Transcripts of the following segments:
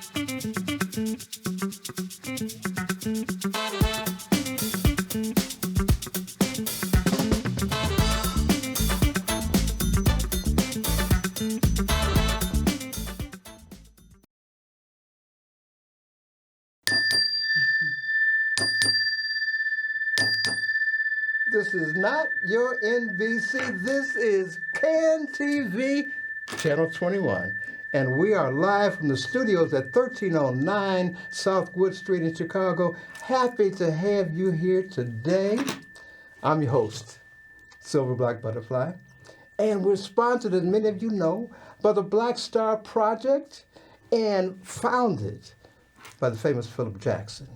This is not your NBC. This is CAN TV, Channel 21. And we are live from the studios at 1309 South Wood Street in Chicago. Happy to have you here today. I'm your host, Silver Black Butterfly. And we're sponsored, as many of you know, by the Black Star Project and founded by the famous Philip Jackson,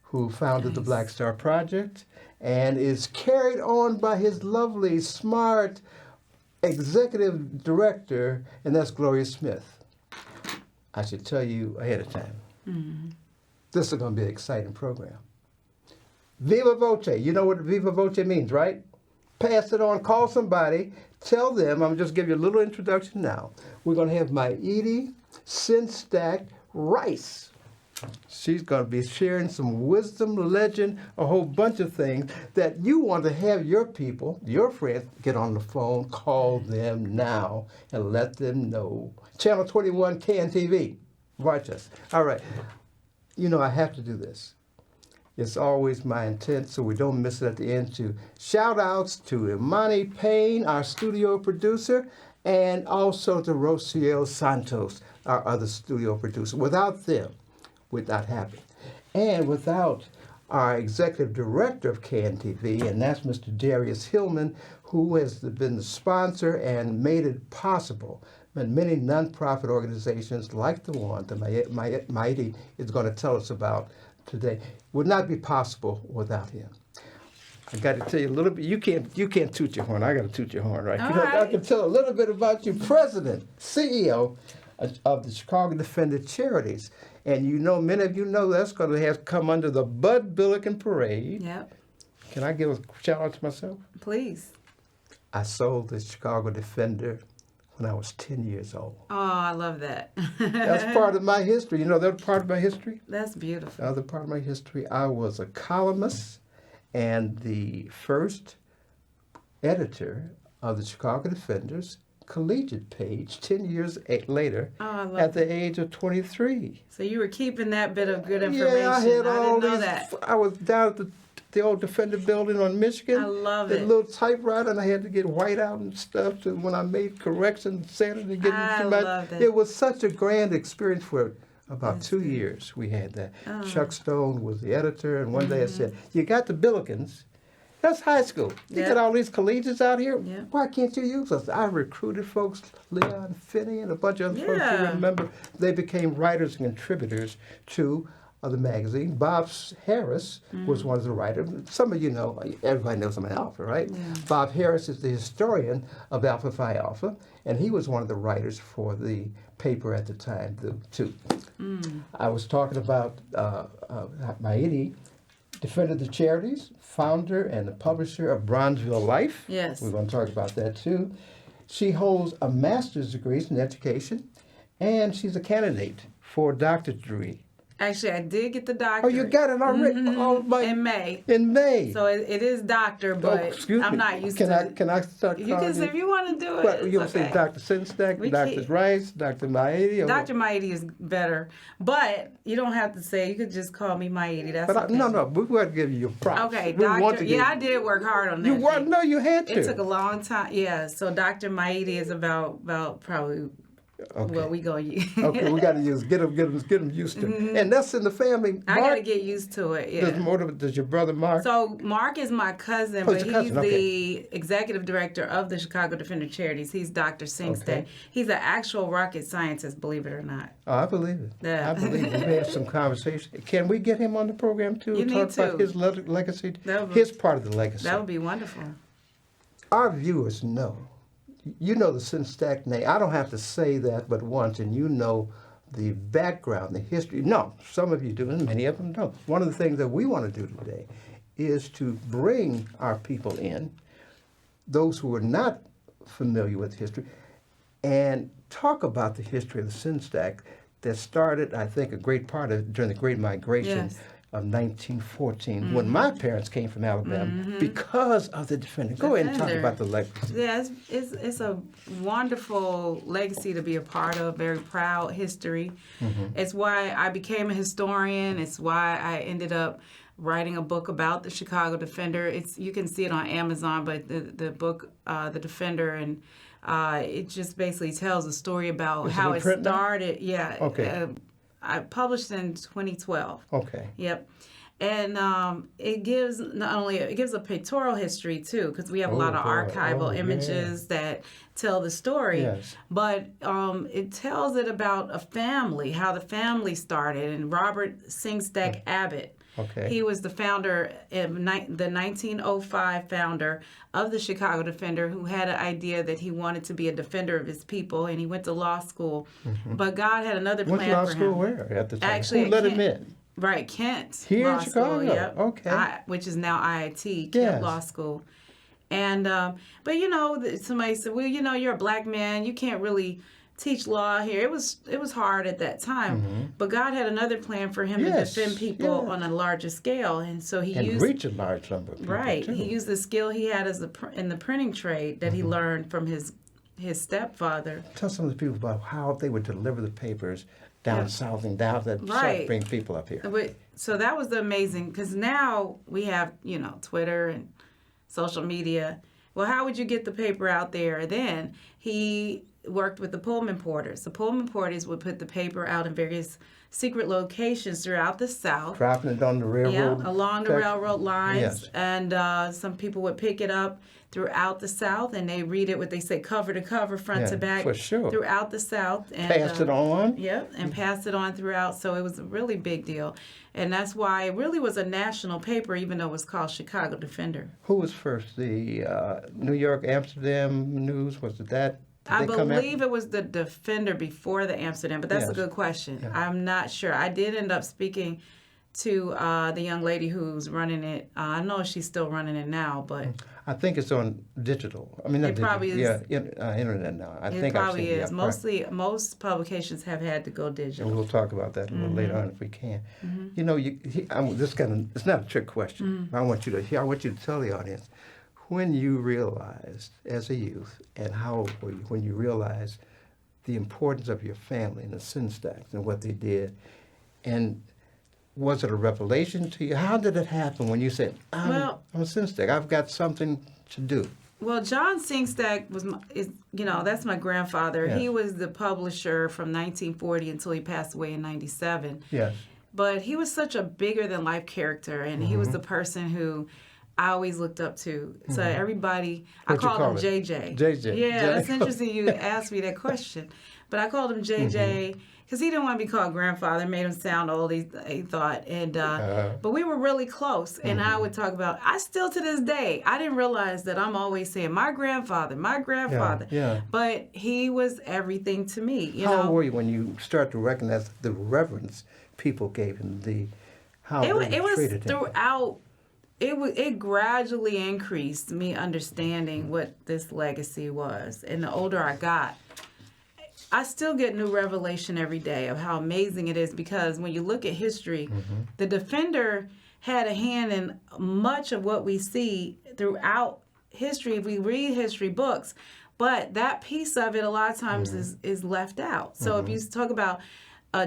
who founded the Black Star Project and is carried on by his lovely, smart executive director, and that's Gloria Smith. I should tell you ahead of time. Mm-hmm. This is going to be an exciting program. Viva Voce. You know what Viva Voce means, right? Pass it on, call somebody, tell them, I'm just giving you a little introduction now. We're going to have Myiti Sengstack Rice. She's going to be sharing some wisdom, legend, a whole bunch of things that you want to have your people, your friends, get on the phone, call them now, and let them know. Channel 21, CAN TV. Watch us. All right. You know, I have to do this. It's always my intent, so we don't miss it at the end, to shout-outs to Imani Payne, our studio producer, and also to Rociel Santos, our other studio producer. Without them, would not happen. And without our executive director of CAN TV, and that's Mr. Darius Hillman, who has been the sponsor and made it possible. And many nonprofit organizations like the one that Myiti is going to tell us about today would not be possible without him. I got to tell you a little bit. You can't toot your horn. I got to toot your horn, right? I can tell a little bit about you, President, CEO of the Chicago Defender Charities. And you know, many of you know that's going to have come under the Bud Billiken Parade. Yep. Can I give a shout out to myself? Please. I sold the Chicago Defender when I was 10 years old. Oh, I love that. That's part of my history. You know that part of my history? That's beautiful. The other part of my history, I was a columnist and the first editor of the Chicago Defender's collegiate page 10 years later at the age of 23. So you were keeping that bit of good information. Yeah, I had all didn't know these. that. I was down at the old Defender building on Michigan. I love it. The little typewriter, and I had to get white out and stuff to when I made corrections, sent it and get it to my. It was such a grand experience for about 2 years. We had that. Oh. Chuck Stone was the editor, and one day I said, "You got the Billikens. That's high school. You got all these collegiates out here. Yep. Why can't you use us?" I recruited folks, Leon Finney and a bunch of other folks who remember. They became writers and contributors to the magazine. Bob Harris was one of the writers. Some of you know, everybody knows him in Alpha, right? Yeah. Bob Harris is the historian of Alpha Phi Alpha, and he was one of the writers for the paper at the time, too. I was talking about Myiti, Defender the Charities, founder and the publisher of Bronzeville Life. Yes. We're going to talk about that too. She holds a master's degree in education, and she's a candidate for a doctorate degree. Actually, I did get the doctorate. Oh, you got it already? In May. In May. So it is doctor, but I'm not used to it. Can I start calling you? You can, if you want to do it. What, you want to say Dr. Sengstack, Dr. Rice, Dr. Myiti? Dr. Myiti is better, but you don't have to say. You could just call me Myiti. That's okay. No, we want to give you your props. Okay, doctor. I did work hard on that. No, you had to. It took a long time. Yeah, so Dr. Myiti is about probably. Okay. Well, we gonna use. Okay, we got to get them used to it. And that's in the family. Mark, I got to get used to it, yeah. Does your brother Mark? So Mark is my cousin, but he's the executive director of the Chicago Defender Charities. He's Dr. Sengstack. Okay. He's an actual rocket scientist, believe it or not. Oh, I believe it. Yeah. I believe it. We have some conversation. Can we get him on the program, too? You need to. About his legacy? His part of the legacy. That would be wonderful. Our viewers know. You know the Sengstack name. I don't have to say that but once, and you know the background, the history. No, some of you do, and many of them don't. One of the things that we want to do today is to bring our people in, those who are not familiar with history, and talk about the history of the Sengstack, that started, I think, a great part of during the Great Migration. Yes. Of 1914, when my parents came from Alabama, because of the Defender. Go ahead and talk about the legacy. Yeah, it's a wonderful legacy to be a part of, very proud history. It's why I became a historian. It's why I ended up writing a book about the Chicago Defender. You can see it on Amazon, but the book, The Defender, and it just basically tells a story about how it started. Yeah. Okay. I published in 2012. Okay. Yep. And it gives a pictorial history too, because we have a lot of archival images that tell the story. Yes. But it tells it about a family, how the family started, and Robert Sengstack Abbott. Okay. He was the founder, the 1905 founder of the Chicago Defender, who had an idea that he wanted to be a defender of his people, and he went to law school. But God had another plan for him. Went to law school where at the time? Actually, who let him in? Right, Kent. Here Law in Chicago? School, yep. Okay. Which is now IIT, Kent Yes. Law School. And, but somebody said, well, you're a black man, you can't really teach law here. It was hard at that time, but God had another plan for him to defend people on a larger scale, and so he used reach a large number of people too. He used the skill he had in the printing trade that he learned from his stepfather. Tell some of the people about how they would deliver the papers down south and down that south, bring people up here. So that was the amazing, because now we have Twitter and social media. Well, how would you get the paper out there then? He worked with the Pullman porters. The Pullman porters would put the paper out in various secret locations throughout the South. Dropping it on the railroad. Yeah, along the railroad lines. Yes. And some people would pick it up throughout the South, and they read it, what they say, cover to cover, front to back, for sure. throughout the South. And, pass it on? Yep, and pass it on throughout. So it was a really big deal. And that's why it really was a national paper, even though it was called Chicago Defender. Who was first? The New York, Amsterdam News? Was it that? I believe it was the Defender before the Amsterdam, but that's a good question. Yeah. I'm not sure. I did end up speaking to the young lady who's running it. I know she's still running it now, but I think it's on digital. I mean, not it probably digital. is. Yeah, internet now. I It think probably I've seen is. Most publications have had to go digital. And we'll talk about that a little later on if we can. It's not a trick question. I want you to tell the audience when you realized as a youth, and how old were you when you realized the importance of your family and the Sengstacks and what they did, and was it a revelation to you? How did it happen when you said, I'm a Sengstack, I've got something to do? Well, John Sengstack that's my grandfather. Yes. He was the publisher from 1940 until he passed away in 97. Yes. But he was such a bigger-than-life character, and he was the person who I always looked up to. So everybody, I called him JJ. JJ. Yeah, that's interesting you asked me that question. But I called him JJ because he didn't want to be called grandfather. It made him sound old, he thought. And but we were really close. And I would talk about, I still to this day, I didn't realize that I'm always saying, my grandfather. Yeah. But he was everything to me. How old were you when you start to recognize the reverence people gave him, how they treated him? Throughout. It gradually increased me understanding what this legacy was. And the older I got, I still get new revelation every day of how amazing it is, because when you look at history, the Defender had a hand in much of what we see throughout history if we read history books. But that piece of it a lot of times is left out. So if you talk about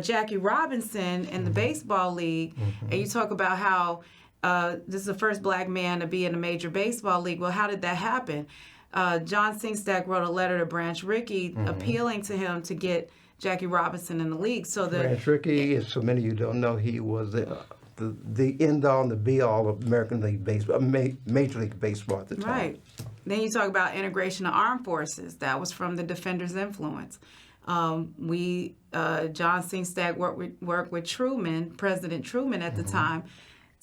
Jackie Robinson in the baseball league, and you talk about how this is the first black man to be in a major baseball league. Well, how did that happen? John Sengstack wrote a letter to Branch Rickey appealing to him to get Jackie Robinson in the league. So Branch Rickey, as so many of you don't know, he was the end-all and the be-all of American League Baseball, Major League Baseball at the time. Right. Then you talk about integration of armed forces. That was from the Defender's influence. John Sengstack worked with Truman, President Truman at the time,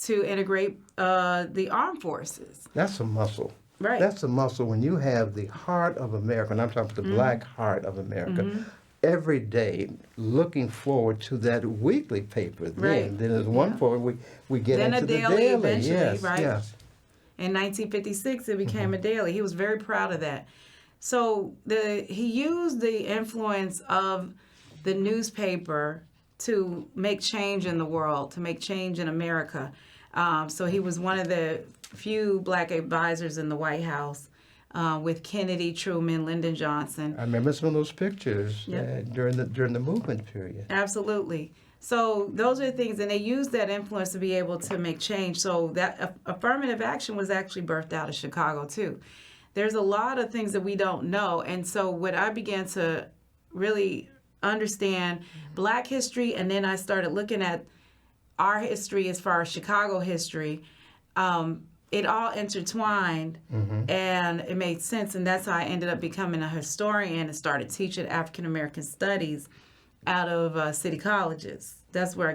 to integrate the armed forces. That's a muscle. Right. That's a muscle when you have the heart of America, and I'm talking about the black heart of America, every day looking forward to that weekly paper. Then there's one forward, we get then into the daily. daily. Eventually, Yes, right? yes. In 1956, it became a daily. He was very proud of that. So he used the influence of the newspaper to make change in the world, to make change in America. So he was one of the few black advisors in the White House with Kennedy, Truman, Lyndon Johnson. I remember some of those pictures Yep. during the movement period. Absolutely. So those are the things, and they used that influence to be able to make change. So that affirmative action was actually birthed out of Chicago too. There's a lot of things that we don't know, and so when I began to really understand Black history, and then I started looking at our history as far as Chicago history, it all intertwined, and it made sense, and that's how I ended up becoming a historian and started teaching African American studies out of city colleges. That's where I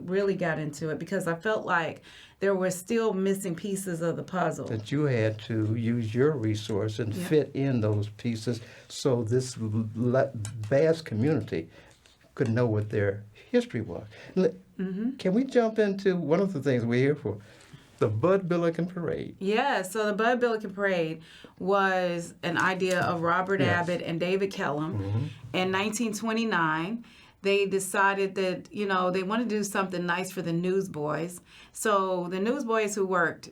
really got into it, because I felt like there were still missing pieces of the puzzle. That you had to use your resource and fit in those pieces so this vast community could know what their history was. Can we jump into one of the things we're here for? The Bud Billiken Parade. Yeah, so the Bud Billiken Parade was an idea of Robert Abbott and David Kellum. In 1929, they decided that, they wanted to do something nice for the newsboys. So the newsboys who worked,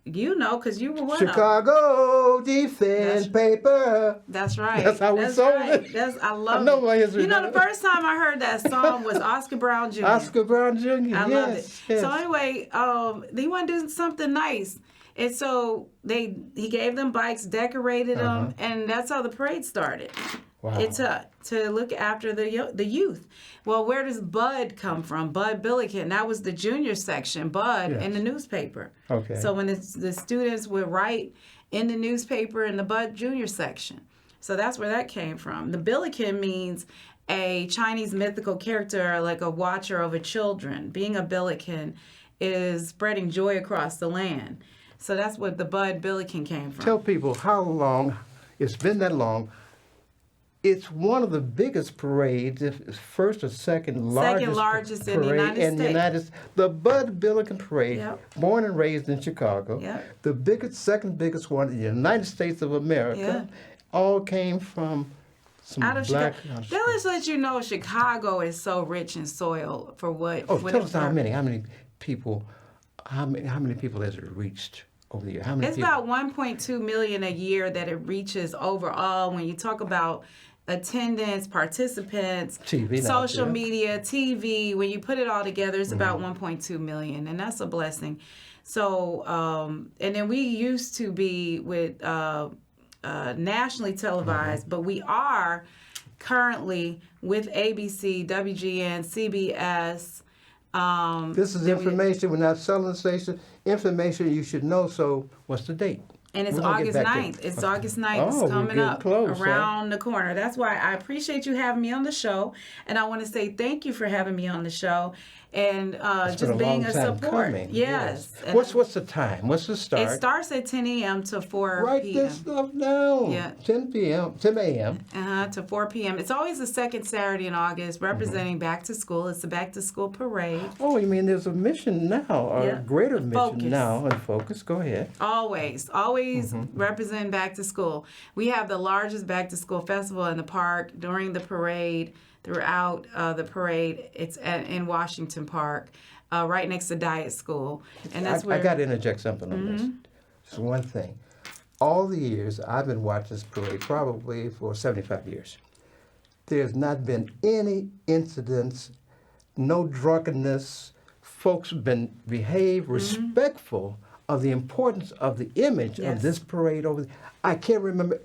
because you were one of them. Chicago Defender paper. That's right. That's how we sold it. I love I know it. my history. The first time I heard that song was Oscar Brown Jr. Oscar Brown Jr. I loved it. Yes. So anyway, they wanted to do something nice. And so he gave them bikes, decorated them, and that's how the parade started. Wow. It's to look after the youth. Well, where does Bud come from? Bud Billiken. That was the junior section, Bud, in the newspaper. Okay. So when the students would write in the newspaper in the Bud junior section. So that's where that came from. The Billiken means a Chinese mythical character, like a watcher over children. Being a Billiken is spreading joy across the land. So that's what the Bud Billiken came from. Tell people how long, it's been that long. It's one of the biggest parades, if it's first or second largest in the parade United States. The Bud Billiken Parade, Yep. born and raised in Chicago, Yep. the second biggest one in the United States of America, all came from some Out of black. Chicago. That lets let you know Chicago is so rich in soil for what. Oh, tell us how many people has it reached over the year? How many It's people? about 1.2 million a year that it reaches overall. When you talk about attendance, participants, TV now, social yeah. media, TV, when you put it all together, it's about 1.2 million, and that's a blessing. So, and then we used to be with nationally televised, but we are currently with ABC, WGN, CBS. This is information. We're not selling the station. Information you should know. So, what's the date? And it's We're gonna August get back 9th. to- It's August 9th. Oh, It's we're coming getting up close, huh? around the corner. That's why I appreciate you having me on the show. And I want to say thank you for having me on the show. And It's just been being long a time support. coming. Yes. And What's the time? What's the start? it starts at 10 a.m. to 4 Write p.m. this stuff down. Yeah. 10 p.m. 10 a.m. To 4 p.m. It's always the second Saturday in August, representing back to school. It's the back to school parade. Oh, you mean there's a mission now, a Yeah. greater mission Focus. now, and focus. Go ahead. Always represent back to school. We have the largest back to school festival in the park during the parade. Throughout the parade, it's in Washington Park, right next to Diet School, and that's where I got to interject something on this. Just one thing. All the years I've been watching this parade, probably for 75 years, there's not been any incidents, no drunkenness. Folks been behaved, respectful of the importance of the image of this parade over. I can't remember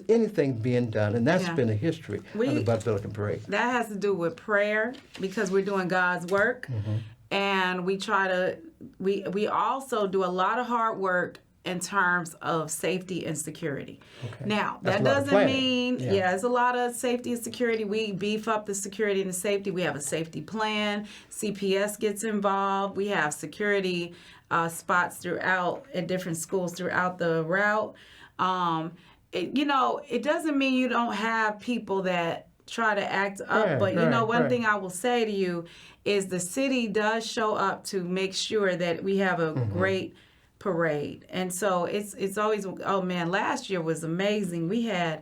anything being done, and that's been a history of the Bud Billiken Parade. That has to do with prayer, because we're doing God's work, and we try to. We also do a lot of hard work in terms of safety and security. Okay. Now, That's that a lot of doesn't planning. mean, Yeah. there's a lot of safety and security. We beef up the security and the safety. We have a safety plan. CPS gets involved. We have security spots throughout at different schools throughout the route. It doesn't mean you don't have people that try to act up, Right, but one right. thing I will say to you is the city does show up to make sure that we have a great parade. And so it's always, oh man, last year was amazing. We had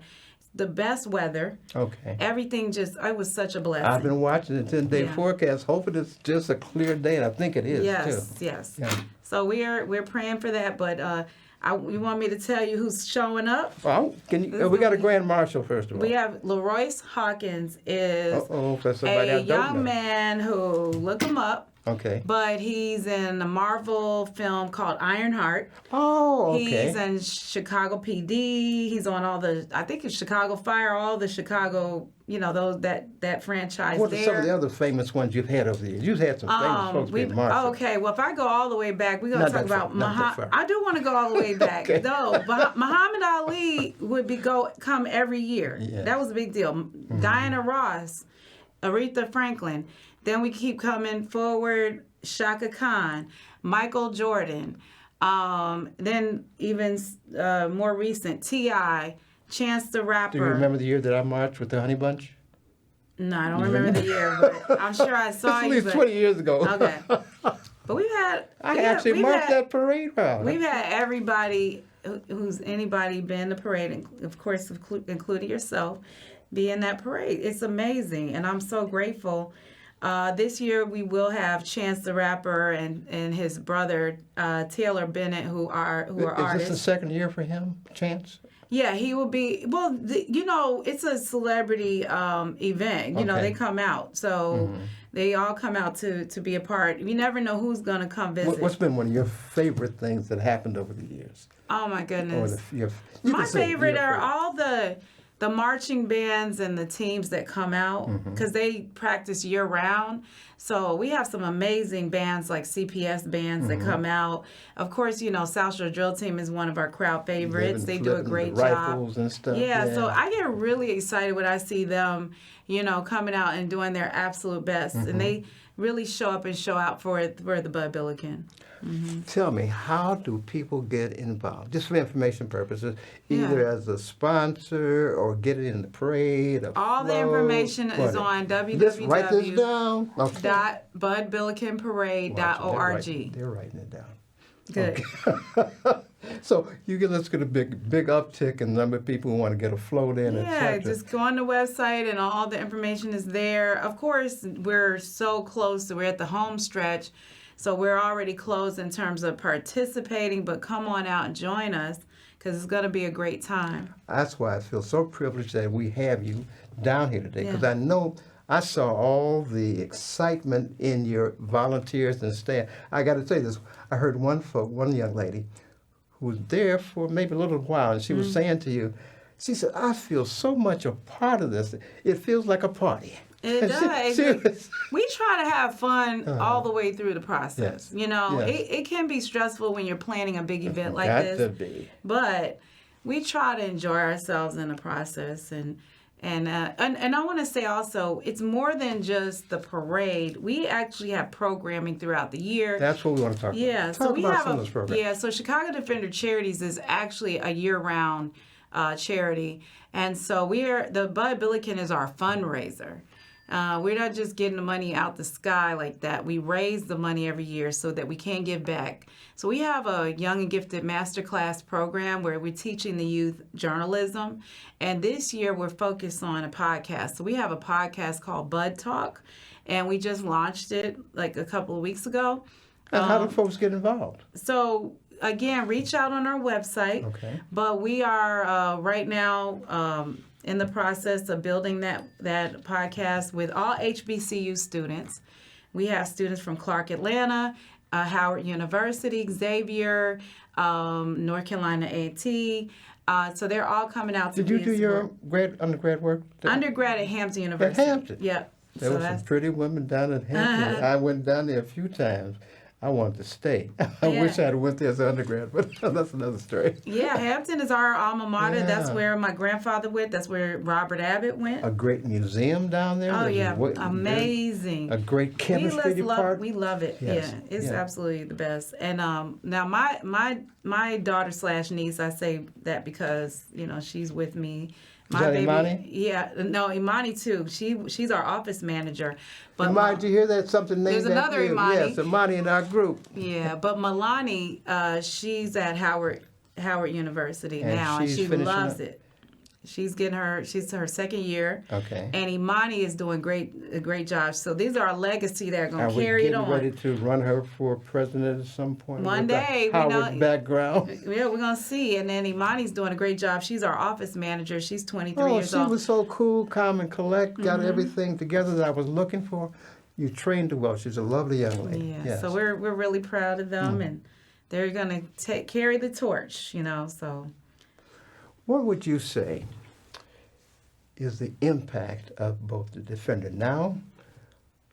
the best weather. Okay. Everything it was such a blessing. I've been watching the 10-day forecast, hoping it's just a clear day, and I think it is, Yes, too. yes. Yeah. So we're praying for that, but you want me to tell you who's showing up? Oh, we got a grand marshal, first of all. We have Leroyce Hawkins is That's somebody I a don't know. young man who, look him up, Okay. but he's in a Marvel film called Ironheart. Oh, okay. He's in Chicago PD. He's on I think it's Chicago Fire, all the Chicago, those that franchise What there. are some of the other famous ones you've had over the years? You've had some famous folks being marshals. Okay, well, if I go all the way back, we're going to talk about Muhammad. I do want to go all the way back. Okay. No, but Muhammad Ali would come every year. Yes. That was a big deal. Diana Ross, Aretha Franklin. Then we keep coming forward, Shaka Khan, Michael Jordan. Then even more recent, T.I., Chance the Rapper. Do you remember the year that I marched with the Honey Bunch? No, I don't remember the year, but I'm sure I saw It's you. at least 20 years ago. Okay. But we've had... I actually marched that parade round. We've had everybody who's anybody been in the parade, of course, including yourself, be in that parade. It's amazing, and I'm so grateful. This year we will have Chance the Rapper and his brother Taylor Bennett, who are artists. Is this the second year for him, Chance? Yeah, he will be. Well, it's a celebrity event. They come out, so they all come out to be a part. You never know who's gonna come visit. What's been one of your favorite things that happened over the years? Oh my goodness! My favorite are all the marching bands and the teams that come out because they practice year round. So we have some amazing bands like CPS bands that come out. Of course, South Shore Drill Team is one of our crowd favorites. They do a great job. Rifles and stuff. Yeah, so I get really excited when I see them, coming out and doing their absolute best. And they really show up and show out for the Bud Billiken. Tell me, how do people get involved? Just for information purposes, either as a sponsor or get it in the parade. All the information is on Write this down. Okay. .budbillikenparade.org. They're writing it down. Good. Okay. So let's get a big uptick in the number of people who want to get a float in, etc. Just go on the website and all the information is there. Of course, we're so close. We're at the home stretch. So we're already closed in terms of participating, but come on out and join us because it's going to be a great time. That's why I feel so privileged that we have you down here today, because I know I saw all the excitement in your volunteers and staff. I got to tell you this. I heard one young lady who was there for maybe a little while, and she was saying to you, she said, I feel so much a part of this. It feels like a party. It does. We try to have fun all the way through the process. Yes. It can be stressful when you're planning a big event like this. Got to be. But we try to enjoy ourselves in the process. And I want to say also, it's more than just the parade. We actually have programming throughout the year. That's what we want to talk about. Yeah, so we have some of those programs. Yeah, so Chicago Defender Charities is actually a year-round charity. And so the Bud Billiken is our fundraiser. We're not just getting the money out the sky like that. We raise the money every year so that we can give back. So we have a Young and Gifted Masterclass program where we're teaching the youth journalism. And this year we're focused on a podcast. So we have a podcast called Bud Talk, and we just launched it like a couple of weeks ago. And how do folks get involved? So again, reach out on our website. Okay. But we are right now in the process of building that podcast with all HBCU students. We have students from Clark Atlanta, Howard University, Xavier, North Carolina A&T. So they're all coming out to Did you do your undergrad work there? Undergrad at Hampton University. At Hampton? Yep. There were some pretty women down at Hampton. I went down there a few times. I wanted to stay. I wish I had went there as an undergrad, but that's another story. Yeah, Hampton is our alma mater. Yeah. That's where my grandfather went. That's where Robert Abbott went. A great museum down there. Oh, yeah. Amazing. A great chemistry department. We love it. Yes. Yeah, it's absolutely the best. And now my daughter / niece, I say that because, she's with me. Is that Imani? Yeah, no, Imani too. She's our office manager. But Imani, did you hear that? Something named there's another Imani. Yes, Imani in our group. Yeah, but Milani, she's at Howard University now, and she loves it. She's her second year. Okay. And Imani is doing a great job. So these are a legacy that are going to carry it on. Are we getting ready to run her for president at some point? One day, Howard background. Yeah, we're going to see. And then Imani's doing a great job. She's our office manager. She's 23 years old. She was so cool, calm, and collect, got everything together that I was looking for. You trained her well. She's a lovely young lady. Yeah, yes. so we're really proud of them, and they're going to carry the torch, so. What would you say is the impact of both the Defender now,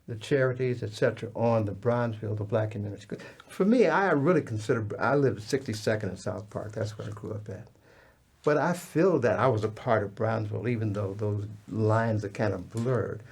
the charities, etc., on the Bronzeville, the black community? For me, I really consider, I lived at 62nd in South Park. That's where I grew up at. But I feel that I was a part of Bronzeville, even though those lines are kind of blurred.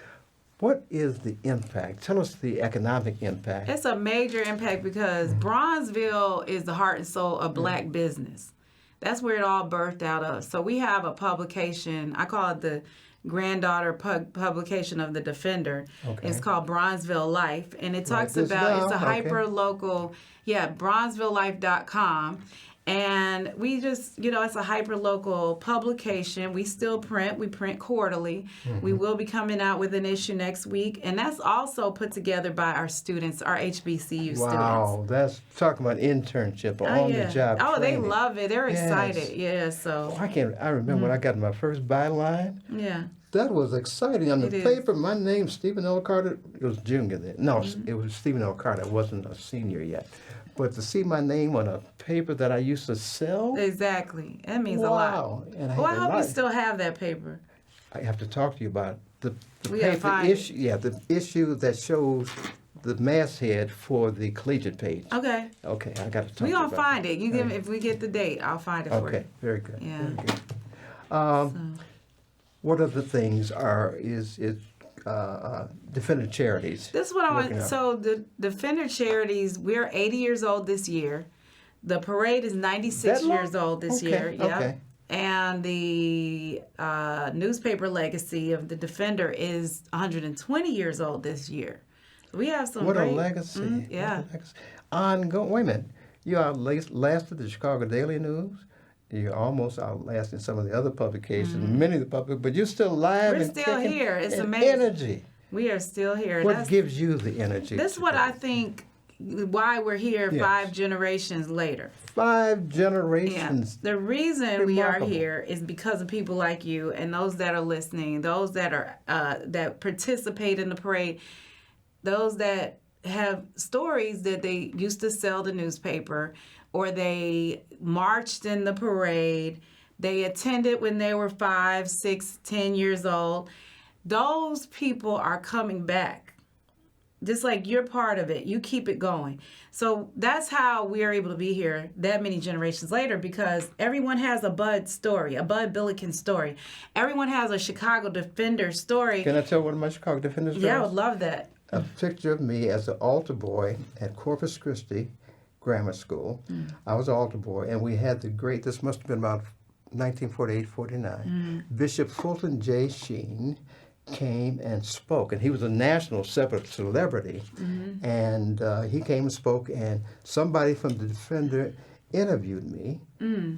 What is the impact? Tell us the economic impact. It's a major impact because Bronzeville is the heart and soul of black business. That's where it all birthed out of. So we have a publication, I call it the granddaughter publication of the Defender. Okay. It's called Bronzeville Life, and it talks about, it's a hyper-local, bronzevillelife.com. And we just, it's a hyper-local publication. We still print. We print quarterly. We will be coming out with an issue next week. And that's also put together by our students, our HBCU students. Wow, that's talking about internship or on-the-job training. They love it. They're excited. Yeah, so. I remember when I got my first byline. Yeah. That was exciting. On the paper, my name, Stephen L. Carter, it was junior then. No, it was Stephen L. Carter. I wasn't a senior yet. But to see my name on a paper that I used to sell? Exactly. That means a lot. And I hope you still have that paper. I have to talk to you about the issue. Yeah, the issue that shows the masthead for the collegiate page. Okay. Okay, I got to talk. We're gonna find it. You give if we get the date, I'll find it for you. Okay, very good. Yeah. Very good. What other things is Defender Charities? This is what I want. So the Defender Charities, we're 80 years old this year. The parade is 96 years old this year. Yep. Okay. And the newspaper legacy of the Defender is 120 years old this year. We have some What great... a legacy. Yeah. What a legacy. Ongoing. Wait a minute. You outlasted the Chicago Daily News. You're almost outlasting some of the other publications, many of the public, but you're still alive and kicking. We're still here. It's amazing. Energy. We are still here. What gives you the energy? This is what I think why we're here 5 generations later. 5 generations. Yeah. The reason we are here is because of people like you and those that are listening, those that are that participate in the parade, those that have stories that they used to sell the newspaper, or they marched in the parade, they attended when they were 5, 6, 10 years old. Those people are coming back. Just like you're part of it. You keep it going. So that's how we are able to be here that many generations later, because everyone has a Bud story, a Bud Billiken story. Everyone has a Chicago Defender story. Can I tell one of my Chicago Defender stories? Yeah, I would love that. A picture of me as an altar boy at Corpus Christi Grammar School. I was an altar boy, and we had this must have been about 1948-49. Bishop Fulton J. Sheen came and spoke, and he was a national celebrity, and he came and spoke, and somebody from the Defender interviewed me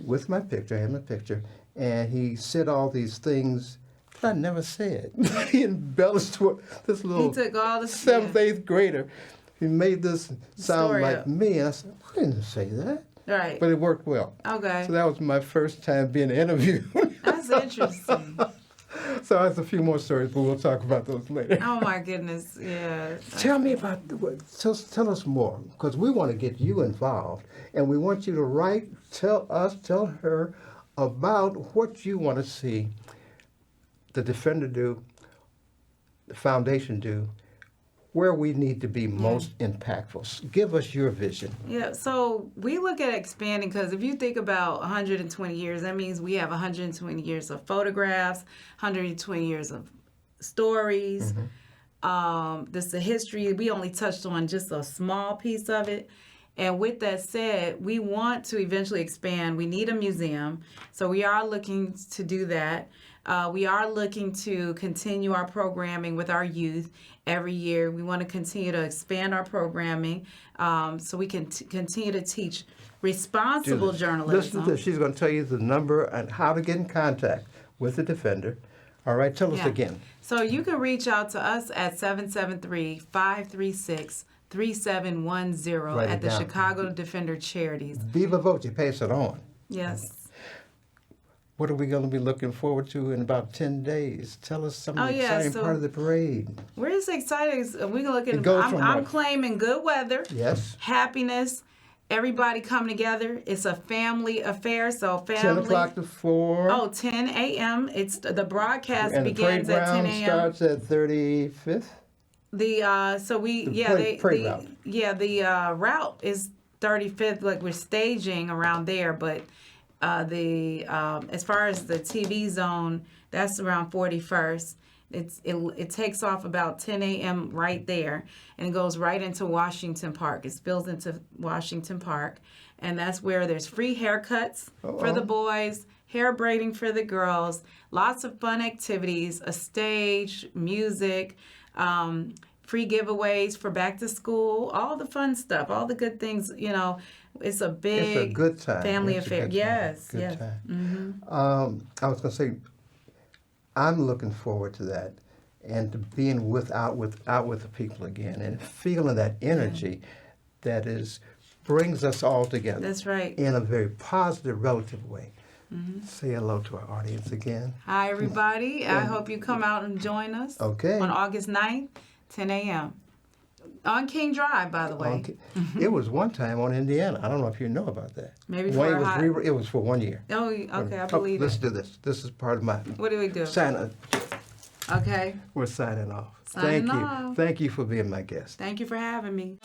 with my picture, I had my picture, and he said all these things that I never said. He embellished this little 7th, 8th grader. He made this sound like me, and I said, I didn't say that. Right. But it worked well. Okay. So that was my first time being interviewed. That's interesting. So I have a few more stories, but we'll talk about those later. Oh my goodness, yeah. Tell me about, tell us more, because we want to get you involved, and we want you to tell her about what you want to see the Defender do, the foundation do, where we need to be most impactful. Give us your vision. Yeah, so we look at expanding because if you think about 120 years, that means we have 120 years of photographs, 120 years of stories. This is a history. We only touched on just a small piece of it. And with that said, we want to eventually expand. We need a museum, so we are looking to do that. We are looking to continue our programming with our youth every year. We want to continue to expand our programming so we can continue to teach responsible journalism. Listen to this. She's going to tell you the number and how to get in contact with the Defender. All right, tell us Yeah. again. So you can reach out to us at 773-536-3710 Write it at the down. Chicago Defender Charities. Viva Voce, pass it on. Yes. What are we going to be looking forward to in about 10 days? Tell us some of the exciting so part of the parade. we're just excited. We can look at. It goes from I'm what? claiming good weather, Yes. happiness, everybody come together. It's a family affair, so family. 10 o'clock to 4. Oh, 10 a.m. It's the broadcast and the parade begins at 10 ground a.m. starts at 35th. The route is 35th. Like we're staging around there, but as far as the TV zone, that's around 41st. It takes off about 10 a.m. right there, and it goes right into Washington Park. It spills into Washington Park, and that's where there's free haircuts for the boys, hair braiding for the girls, lots of fun activities, a stage, music, free giveaways for back to school, all the fun stuff, all the good things. It's a big It's a good time. family It's a affair. good time. Yes, Good yes. time. I was going to say, I'm looking forward to that and to being out with the people again and feeling that energy that brings us all together. That's right. In a very positive, relative way. Say hello to our audience again. Hi, everybody. I hope you come out and join us Okay. on August 9th, 10 a.m. On King Drive, by the way. Okay. It was one time on Indiana. I don't know if you know about that. Maybe When for it a was hot... it was for 1 year. Oh, okay, I believe Let's it. do this. This is part of my What do we do? sign. Okay. We're signing off. Signing Thank you. off. Thank you for being my guest. Thank you for having me.